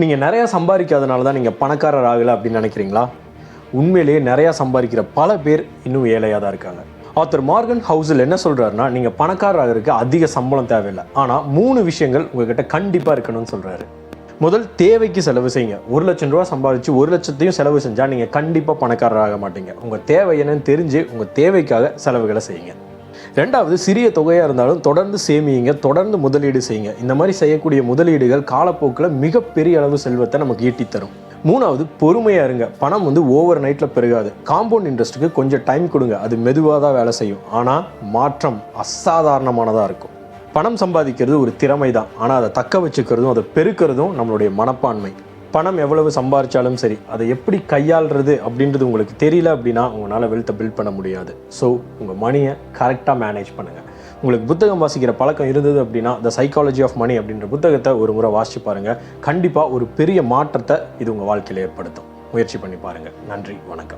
நீங்கள் நிறையா சம்பாதிக்காதனால தான் நீங்கள் பணக்காரர் ஆகலை அப்படின்னு நினைக்கிறீங்களா? உண்மையிலேயே நிறையா சம்பாதிக்கிற பல பேர் இன்னும் ஏழையாக தான் இருக்காங்க. ஆத்தர் மார்கன் ஹவுஸில் என்ன சொல்கிறாருன்னா, நீங்கள் பணக்காரர் ஆகிறதுக்கு அதிக சம்பளம் தேவையில்லை, ஆனால் 3 விஷயங்கள் உங்கள்கிட்ட கண்டிப்பாக இருக்கணும்னு சொல்கிறாரு. முதல், தேவைக்கு செலவு செய்யுங்க. 1 லட்சம் ரூபா சம்பாதிச்சு 1 லட்சத்தையும் செலவு செஞ்சால் நீங்கள் கண்டிப்பாக பணக்காரர் ஆக மாட்டீங்க. உங்கள் தேவை என்னன்னு தெரிஞ்சு உங்கள் தேவைக்காக செலவுகளை செய்யுங்க. 2வது, சிறிய தொகையாக இருந்தாலும் தொடர்ந்து சேமியுங்க, தொடர்ந்து முதலீடு செய்யுங்க. இந்த மாதிரி செய்யக்கூடிய முதலீடுகள் காலப்போக்கில் மிகப்பெரிய அளவு செல்வத்தை நமக்கு ஈட்டித்தரும். 3வது, பொறுமையாக இருங்க. பணம் ஓவர் நைட்டில் பெருகாது. காம்பவுண்ட் இன்ட்ரெஸ்ட்டுக்கு கொஞ்சம் டைம் கொடுங்க. அது மெதுவாக தான் வேலை செய்யும், ஆனால் மாற்றம் அசாதாரணமானதாக இருக்கும். பணம் சம்பாதிக்கிறது ஒரு திறமை தான், ஆனால் அதை தக்க வச்சுக்கிறதும் அதை பெருக்கிறதும் நம்மளுடைய மனப்பான்மை. பணம் எவ்வளவு சம்பாதிச்சாலும் சரி, அதை எப்படி கையாளுறது அப்படின்றது உங்களுக்கு தெரியல அப்படின்னா உங்களால் வெல்த்தை பில்ட் பண்ண முடியாது. ஸோ உங்கள் மணியை கரெக்டாக மேனேஜ் பண்ணுங்கள். உங்களுக்கு புத்தகம் வாசிக்கிற பழக்கம் இருந்தது அப்படின்னா த சைக்காலஜி ஆஃப் மணி அப்படின்ற புத்தகத்தை ஒரு முறை வாசித்து பாருங்கள். கண்டிப்பாக ஒரு பெரிய மாற்றத்தை இது உங்கள் வாழ்க்கையில் ஏற்படுத்தும். முயற்சி பண்ணி பாருங்கள். நன்றி, வணக்கம்.